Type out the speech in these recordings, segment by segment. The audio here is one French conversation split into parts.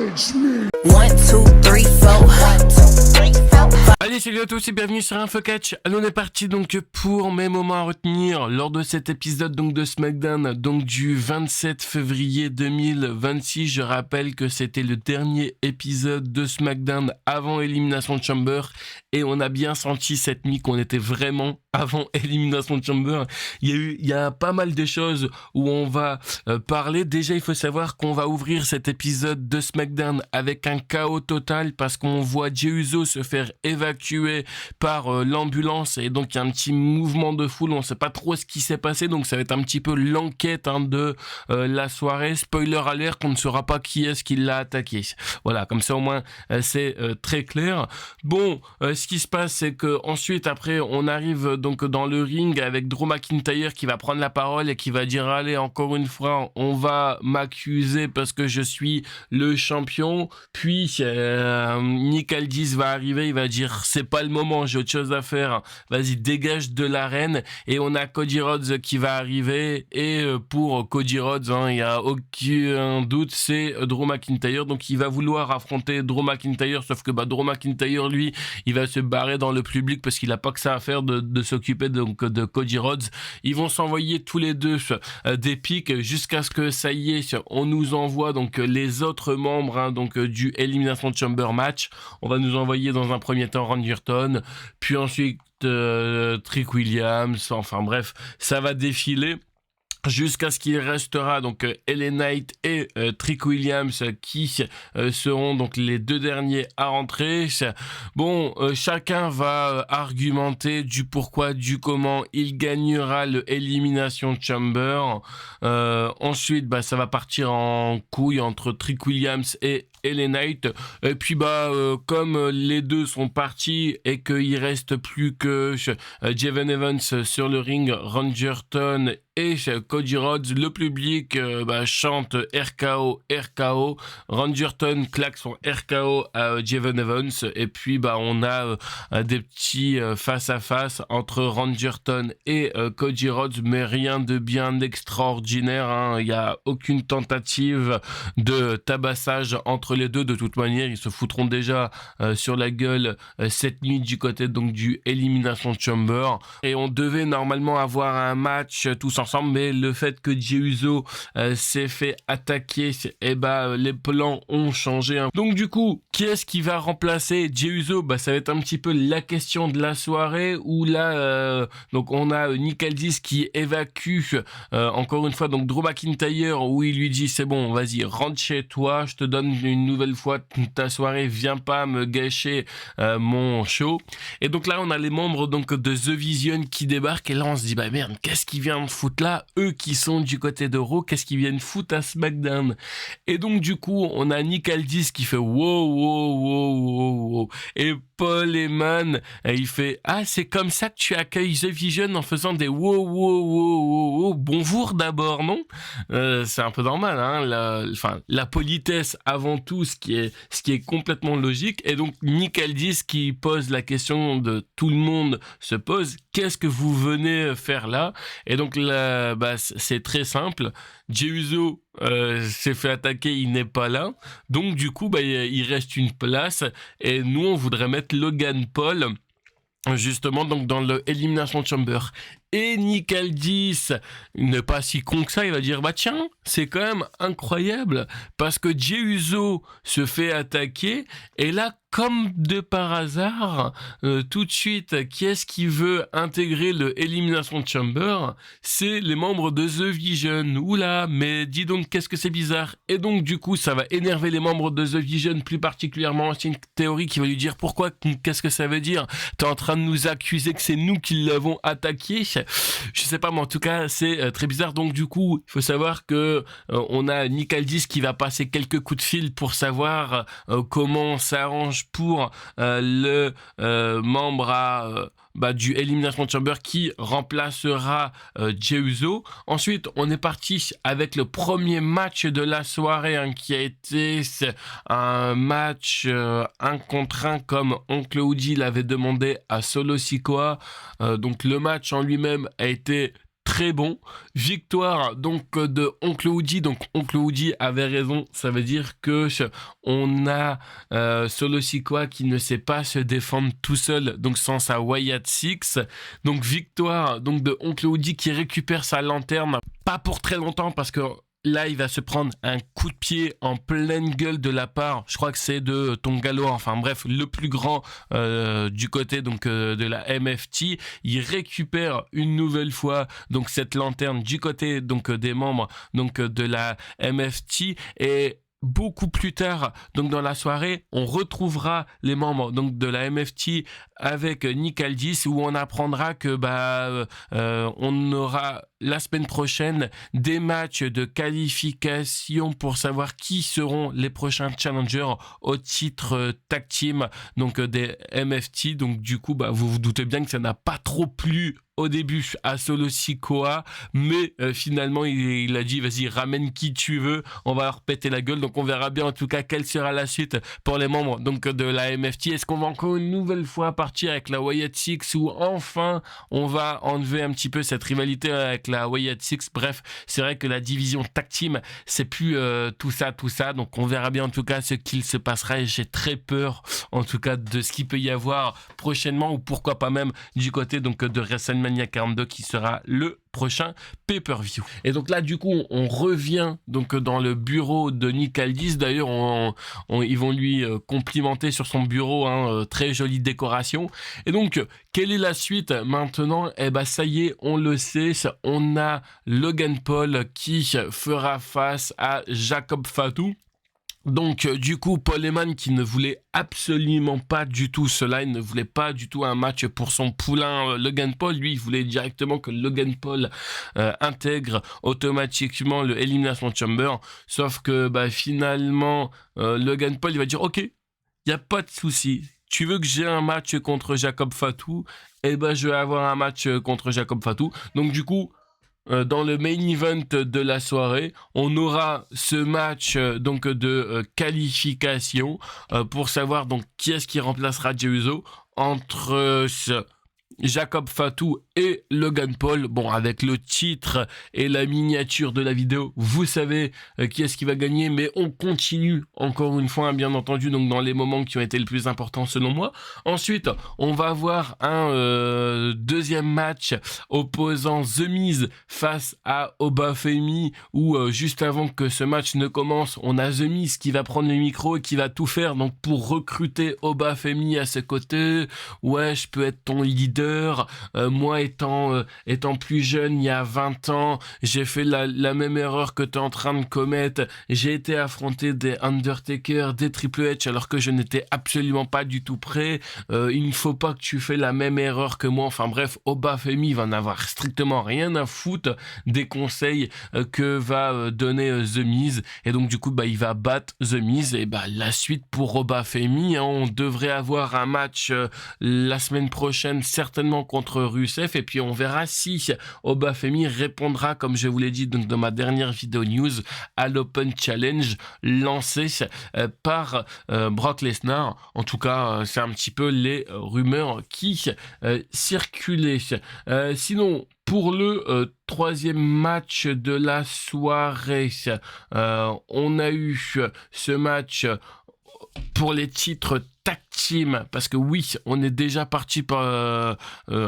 One, two, three, four. Allez, salut à tous et bienvenue sur InfoCatch. Allez, on est parti donc pour mes moments à retenir lors de cet épisode donc de SmackDown, donc du 27 février 2026. Je rappelle que c'était le dernier épisode de SmackDown avant Elimination Chamber et on a bien senti cette nuit qu'on était vraiment avant Elimination Chamber. Il y a pas mal de choses où on va parler. Déjà, il faut savoir qu'on va ouvrir cet épisode de SmackDown avec un chaos total parce qu'on voit Jey Uso se faire évacuer par l'ambulance et donc il y a un petit mouvement de foule. On sait pas trop ce qui s'est passé, donc ça va être un petit peu l'enquête de la soirée. Spoiler alert, on ne saura pas qui est-ce qui l'a attaqué. Voilà, comme ça au moins c'est très clair. Bon, ce qui se passe, c'est que ensuite après on arrive donc dans le ring avec Drew McIntyre qui va prendre la parole et qui va dire allez, encore une fois on va m'accuser parce que je suis le champion. Puis Nick Aldis va arriver, il va dire c'est pas le moment, j'ai autre chose à faire, vas-y dégage de l'arène. Et on a Cody Rhodes qui va arriver et pour Cody Rhodes il y a aucun doute, c'est Drew McIntyre, donc il va vouloir affronter Drew McIntyre, sauf que Drew McIntyre lui il va se barrer dans le public parce qu'il a pas que ça à faire de s'occuper donc de Cody Rhodes. Ils vont s'envoyer tous les deux des pics jusqu'à ce que ça y est, on nous envoie donc les autres membres donc du Elimination Chamber match. On va nous envoyer dans un premier temps Randy Orton, puis ensuite Trick Williams, enfin bref, ça va défiler jusqu'à ce qu'il restera donc LA Knight et Trick Williams qui seront donc les deux derniers à rentrer. Bon, chacun va argumenter du pourquoi, du comment il gagnera le Elimination Chamber. Ensuite, ça va partir en couille entre Trick Williams et LA Knight. Et puis comme les deux sont partis et qu'il reste plus que Javon Evans sur le ring, Randy Orton et Cody Rhodes, le public chante RKO, RKO. Randy Orton claque son RKO à Javon Evans et puis on a des petits face à face entre Randy Orton et Cody Rhodes, mais rien de bien extraordinaire. Il y a aucune tentative de tabassage entre les deux. De toute manière, ils se foutront déjà sur la gueule cette nuit du côté donc du Elimination Chamber. Et on devait normalement avoir un match tous ensemble, mais le fait que Jey Uso s'est fait attaquer, les plans ont changé. Donc du coup, qui est-ce qui va remplacer Jey Uso? Ça va être un petit peu la question de la soirée où là, donc on a Nick Aldis qui évacue encore une fois donc Drew McIntyre, où il lui dit c'est bon, vas-y, rentre chez toi, je te donne une nouvelle fois ta soirée, viens pas me gâcher mon show. Et donc là on a les membres donc de The Vision qui débarquent et là on se dit merde, qu'est-ce qu'ils viennent foutre là, eux qui sont du côté de Raw, qu'est-ce qu'ils viennent foutre à SmackDown? Et donc du coup on a Nick Aldis qui fait wow, et Paul Heyman il fait c'est comme ça que tu accueilles The Vision, en faisant des wow, bonjour d'abord, non? C'est un peu normal, la politesse avant tout, ce qui est complètement logique. Et donc Nick Aldis qui pose la question de tout le monde se pose, qu'est-ce que vous venez faire là? Et donc là, c'est très simple, Jey Uso s'est fait attaquer, il n'est pas là, donc du coup il reste une place et nous on voudrait mettre Logan Paul justement donc dans le Elimination Chamber. Et Nick Aldis n'est pas si con que ça, il va dire tiens, c'est quand même incroyable parce que Jey Uso se fait attaquer et là comme de par hasard, tout de suite, qui est-ce qui veut intégrer le Elimination Chamber? C'est les membres de The Vision. Oula, mais dis donc, qu'est-ce que c'est bizarre. Et donc, du coup, ça va énerver les membres de The Vision, plus particulièrement. C'est une théorie qui va lui dire pourquoi, qu'est-ce que ça veut dire? T'es en train de nous accuser que c'est nous qui l'avons attaqué? Je sais pas, mais en tout cas, c'est très bizarre. Donc, du coup, il faut savoir que on a Nick Aldis qui va passer quelques coups de fil pour savoir comment ça arrange pour le membre du Elimination Chamber qui remplacera Jey Uso. Ensuite, on est parti avec le premier match de la soirée qui a été un match 1 contre 1 comme Oncle Uji l'avait demandé à Solo Sikoa. Donc le match en lui-même a été très bon. Victoire donc de Oncle Uji. Donc Oncle Uji avait raison. Ça veut dire que on a Solo Sikoa qui ne sait pas se défendre tout seul, donc sans sa Wyatt Six. Donc victoire donc de Oncle Uji qui récupère sa lanterne. Pas pour très longtemps parce que là, il va se prendre un coup de pied en pleine gueule de la part, je crois que c'est de Tongalo, enfin bref, le plus grand du côté donc de la MFT. Il récupère une nouvelle fois donc cette lanterne du côté donc des membres donc de la MFT et beaucoup plus tard, donc dans la soirée, on retrouvera les membres donc de la MFT avec Nick Aldis où on apprendra que on aura la semaine prochaine des matchs de qualification pour savoir qui seront les prochains challengers au titre tag team donc des MFT. Donc du coup, vous vous doutez bien que ça n'a pas trop plu au début à Solo Sikoa, mais finalement il a dit vas-y ramène qui tu veux, on va leur péter la gueule. Donc on verra bien en tout cas quelle sera la suite pour les membres donc de la MFT. Est-ce qu'on va encore une nouvelle fois partir avec la Wyatt Six ou enfin on va enlever un petit peu cette rivalité avec la Wyatt Six? Bref, c'est vrai que la division tag team c'est plus tout ça, donc on verra bien en tout cas ce qu'il se passera et j'ai très peur en tout cas de ce qu'il peut y avoir prochainement ou pourquoi pas même du côté donc de WrestleMania 42 qui sera le prochain pay-per-view. Et donc là du coup on revient donc dans le bureau de Nick Aldis. D'ailleurs ils vont lui complimenter sur son bureau, très jolie décoration. Et donc quelle est la suite maintenant? Ça y est, on le sait, on a Logan Paul qui fera face à Jacob Fatu. Donc du coup Paul Heyman qui ne voulait absolument pas du tout cela, il ne voulait pas du tout un match pour son poulain Logan Paul. Lui il voulait directement que Logan Paul intègre automatiquement le Elimination Chamber, sauf que finalement Logan Paul il va dire ok, il n'y a pas de souci, tu veux que j'ai un match contre Jacob Fatu, je vais avoir un match contre Jacob Fatu. Donc du coup dans le main event de la soirée, on aura ce match donc de qualification pour savoir donc qui est-ce qui remplacera Jey Uso entre Jacob Fatu et Logan Paul. Bon, avec le titre et la miniature de la vidéo, vous savez qui est-ce qui va gagner, mais on continue encore une fois, bien entendu, donc dans les moments qui ont été le plus importants selon moi. Ensuite, on va avoir un deuxième match opposant The Miz face à Obafemi, où juste avant que ce match ne commence, on a The Miz qui va prendre le micro et qui va tout faire donc pour recruter Obafemi à ses côtés. Ouais, je peux être ton leader. Moi étant plus jeune il y a 20 ans, j'ai fait la même erreur que tu es en train de commettre. J'ai été affronter des Undertaker, des Triple H alors que je n'étais absolument pas du tout prêt. Il ne faut pas que tu fais la même erreur que moi. Enfin bref, Obafemi va en avoir strictement rien à foutre des conseils que va donner The Miz. Et donc du coup il va battre The Miz. Et la suite pour Obafemi, on devrait avoir un match la semaine prochaine certainement contre Rusev, et puis on verra si Obafemi répondra, comme je vous l'ai dit donc dans ma dernière vidéo news, à l'Open Challenge lancé par Brock Lesnar. En tout cas, c'est un petit peu les rumeurs qui circulaient. Sinon, pour le troisième match de la soirée, on a eu ce match pour les titres tag team, parce que oui, on est déjà parti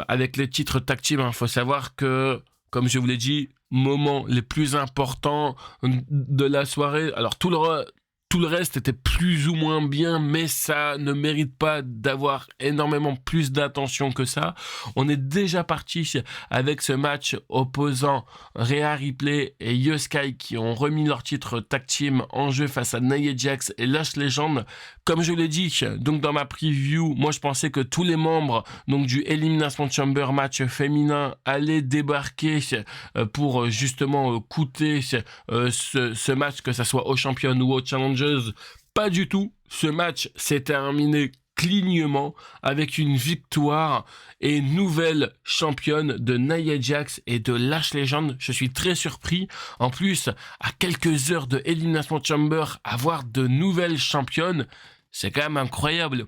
avec les titres tag team. Faut savoir que, comme je vous l'ai dit, moment les plus importants de la soirée. Alors tout le reste était plus ou moins bien, mais ça ne mérite pas d'avoir énormément plus d'attention que ça. On est déjà parti avec ce match opposant Rhea Ripley et Io Sky qui ont remis leur titre tag team en jeu face à Nia Jax et Lash Legend. Comme je l'ai dit donc dans ma preview, moi je pensais que tous les membres donc du Elimination Chamber match féminin allaient débarquer pour justement coûter ce match, que ça soit au champion ou au challenger. Pas du tout. Ce match s'est terminé clignement avec une victoire et nouvelle championne de Nia Jax et de Lash Legend. Je suis très surpris. En plus, à quelques heures de Elimination Chamber, avoir de nouvelles championnes, c'est quand même incroyable.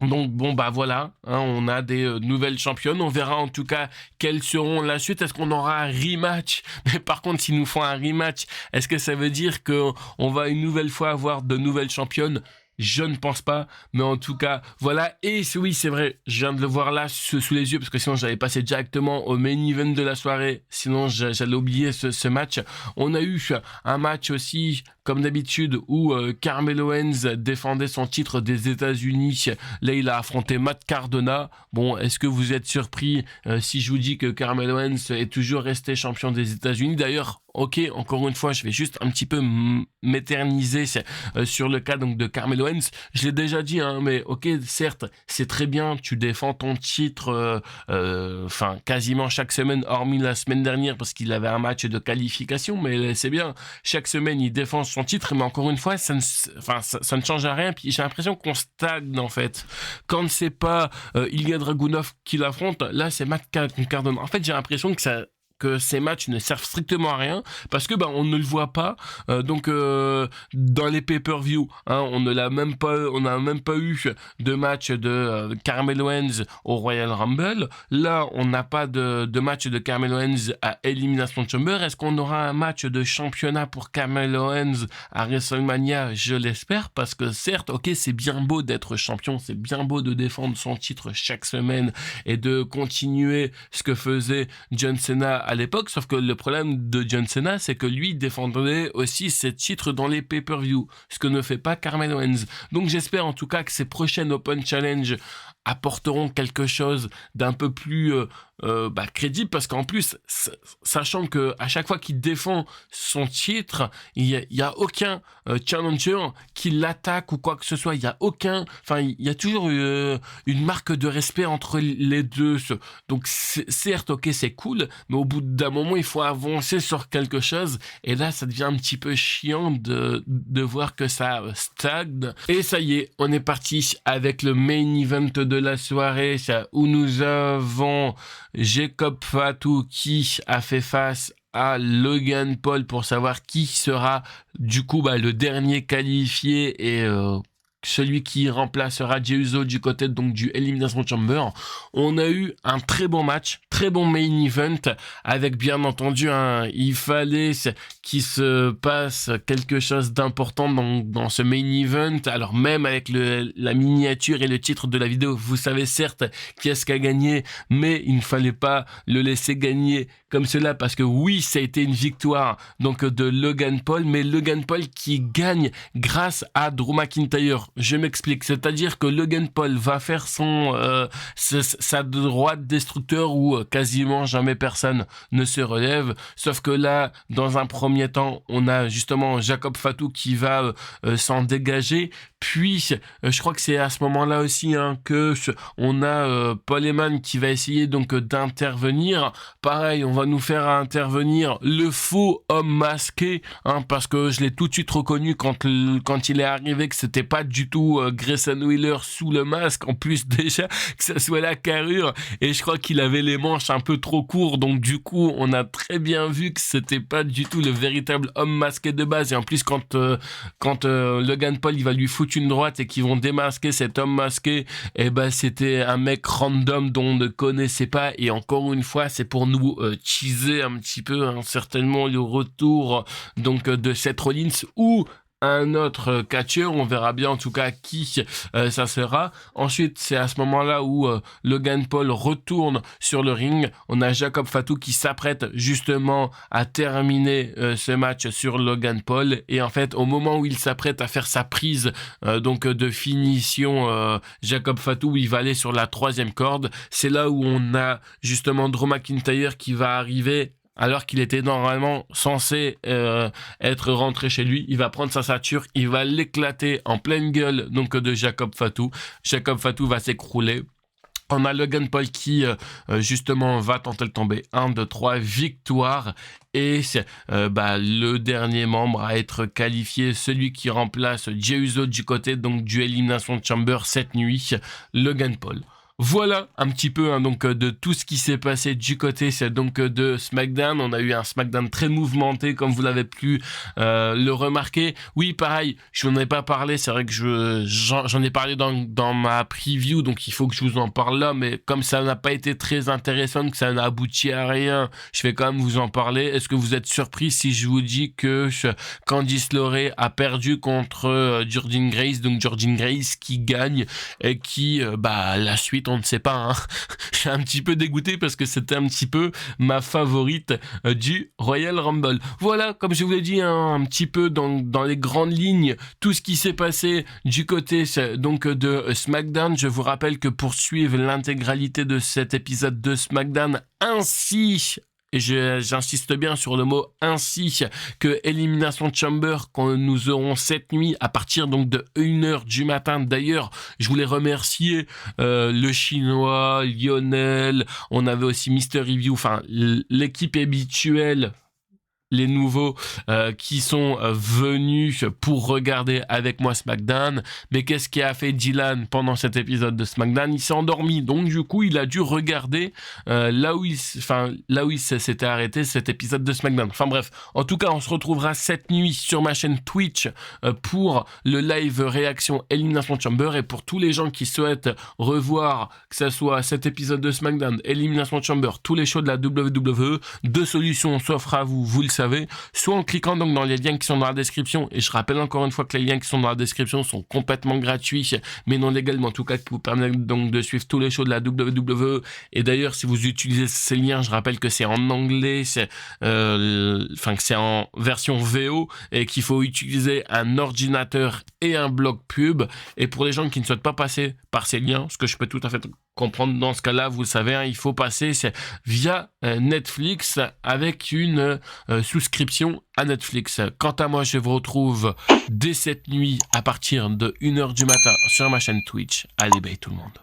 Donc bon bah voilà, hein, on a des nouvelles championnes, on verra en tout cas quelles seront la suite. Est-ce qu'on aura un rematch? Mais par contre, s'ils nous font un rematch, est-ce que ça veut dire que on va une nouvelle fois avoir de nouvelles championnes? Je ne pense pas, mais en tout cas, voilà. Et oui, c'est vrai, je viens de le voir là sous les yeux, parce que sinon j'avais passé directement au main event de la soirée, sinon j'allais oublier ce match. On a eu un match aussi, comme d'habitude, où Carmelo Hayes défendait son titre des États-Unis. Là, il a affronté Matt Cardona. Bon, est-ce que vous êtes surpris si je vous dis que Carmelo Hayes est toujours resté champion des États-Unis? D'ailleurs, ok, encore une fois, je vais juste un petit peu m'éterniser sur le cas donc de Carmelo Hayes. Je l'ai déjà dit, hein, mais ok, certes, c'est très bien, tu défends ton titre, quasiment chaque semaine, hormis la semaine dernière parce qu'il avait un match de qualification, mais c'est bien. Chaque semaine, il défend son titre, mais encore une fois, ça ne change à rien. Puis j'ai l'impression qu'on stagne en fait. Quand c'est pas Ilya Dragunov qui l'affronte, là c'est Matt Cardona. En fait, j'ai l'impression que ces matchs ne servent strictement à rien parce que on ne le voit pas dans les pay-per-view, hein, on n'a même pas eu de match de Carmelo Hayes au Royal Rumble. Là on n'a pas de match de Carmelo Hayes à Elimination Chamber. Est-ce qu'on aura un match de championnat pour Carmelo Hayes à WrestleMania? Je l'espère, parce que certes, ok, c'est bien beau d'être champion, c'est bien beau de défendre son titre chaque semaine et de continuer ce que faisait John Cena à l'époque, sauf que le problème de John Cena, c'est que lui défendrait aussi ses titres dans les pay-per-view, ce que ne fait pas Carmelo Hayes. Donc j'espère en tout cas que ces prochaines Open Challenge apporteront quelque chose d'un peu plus crédible, parce qu'en plus, sachant que à chaque fois qu'il défend son titre, il y a aucun challenger qui l'attaque ou quoi que ce soit. Il y a toujours une marque de respect entre les deux. Donc certes, ok, c'est cool, mais au bout d'un moment, il faut avancer sur quelque chose. Et là, ça devient un petit peu chiant de voir que ça stagne. Et ça y est, on est parti avec le main event de la soirée, où nous avons Jacob Fatu qui a fait face à Logan Paul pour savoir qui sera du coup le dernier qualifié et celui qui remplacera Jey Uso du côté donc du Elimination Chamber. On a eu un très bon match, très bon main event, avec bien entendu il fallait qu'il se passe quelque chose d'important dans ce main event. Alors même avec la miniature et le titre de la vidéo, vous savez certes qui est-ce qui a gagné, mais il ne fallait pas le laisser gagner comme cela, parce que oui, ça a été une victoire donc de Logan Paul, mais Logan Paul qui gagne grâce à Drew McIntyre. Je m'explique, c'est-à-dire que Logan Paul va faire sa droite destructeur où quasiment jamais personne ne se relève, sauf que là, dans un premier temps, on a justement Jacob Fatu qui va s'en dégager. Puis, je crois que c'est à ce moment-là aussi que on a Paul Heyman qui va essayer donc d'intervenir. Pareil, on va nous faire intervenir le faux homme masqué, parce que je l'ai tout de suite reconnu quand il est arrivé que c'était pas du tout Grayson Wheeler sous le masque. En plus déjà que ça soit la carrure, et je crois qu'il avait les manches un peu trop courts, donc du coup on a très bien vu que c'était pas du tout le véritable homme masqué de base. Et en plus quand Logan Paul il va lui foutre une droite et qu'ils vont démasquer cet homme masqué, et c'était un mec random dont on ne connaissait pas. Et encore une fois, c'est pour nous teaser un petit peu certainement le retour donc de Seth Rollins ou un autre catcheur. On verra bien en tout cas qui ça sera. Ensuite, c'est à ce moment-là où Logan Paul retourne sur le ring. On a Jacob Fatu qui s'apprête justement à terminer ce match sur Logan Paul. Et en fait, au moment où il s'apprête à faire sa prise donc de finition, Jacob Fatu, où il va aller sur la 3e corde, c'est là où on a justement Drew McIntyre qui va arriver alors qu'il était normalement censé être rentré chez lui. Il va prendre sa ceinture, il va l'éclater en pleine gueule donc de Jacob Fatu. Jacob Fatu va s'écrouler. On a Logan Paul qui justement va tenter de tomber. 1, 2, 3, victoire. Et le dernier membre à être qualifié, celui qui remplace Jey Uso du côté donc du Elimination Chamber cette nuit, Logan Paul. Voilà un petit peu donc de tout ce qui s'est passé du côté de SmackDown. On a eu un SmackDown très mouvementé comme vous l'avez pu le remarquer. Oui, pareil, je n'en ai pas parlé, c'est vrai que j'en ai parlé dans ma preview, donc il faut que je vous en parle là, mais comme ça n'a pas été très intéressant, que ça n'a abouti à rien, je vais quand même vous en parler. Est-ce que vous êtes surpris si je vous dis que Candice LeRae a perdu contre Jordynne Grace, donc Jordynne Grace qui gagne et qui, la suite, on ne sait pas, hein. Je suis un petit peu dégoûté parce que c'était un petit peu ma favorite du Royal Rumble. Voilà, comme je vous l'ai dit, hein, un petit peu dans les grandes lignes, tout ce qui s'est passé du côté de SmackDown. Je vous rappelle que pour suivre l'intégralité de cet épisode de SmackDown ainsi... Et j'insiste bien sur le mot ainsi que Elimination Chamber quand nous aurons cette nuit à partir donc de 1h du matin. D'ailleurs, je voulais remercier le Chinois, Lionel, on avait aussi Mister Review, enfin l'équipe habituelle, les nouveaux qui sont venus pour regarder avec moi SmackDown. Mais qu'est-ce qui a fait Dylan pendant cet épisode de SmackDown? Il s'est endormi, donc du coup il a dû regarder là où il s'était arrêté cet épisode de SmackDown. Enfin bref, en tout cas on se retrouvera cette nuit sur ma chaîne Twitch pour le live réaction Elimination Chamber, et pour tous les gens qui souhaitent revoir que ce soit cet épisode de SmackDown, Elimination Chamber, tous les shows de la WWE, deux solutions s'offrent à vous, vous le savez, soit en cliquant donc dans les liens qui sont dans la description, et je rappelle encore une fois que les liens qui sont dans la description sont complètement gratuits, mais non légalement, en tout cas qui vous permettent donc de suivre tous les shows de la WWE. Et d'ailleurs, si vous utilisez ces liens, je rappelle que c'est en anglais, que c'est en version VO, et qu'il faut utiliser un ordinateur et un bloc pub. Et pour les gens qui ne souhaitent pas passer par ces liens, ce que je peux tout à fait comprendre dans ce cas-là, vous le savez, hein, il faut passer via Netflix avec une souscription à Netflix. Quant à moi, je vous retrouve dès cette nuit à partir de 1h du matin sur ma chaîne Twitch. Allez, bye tout le monde.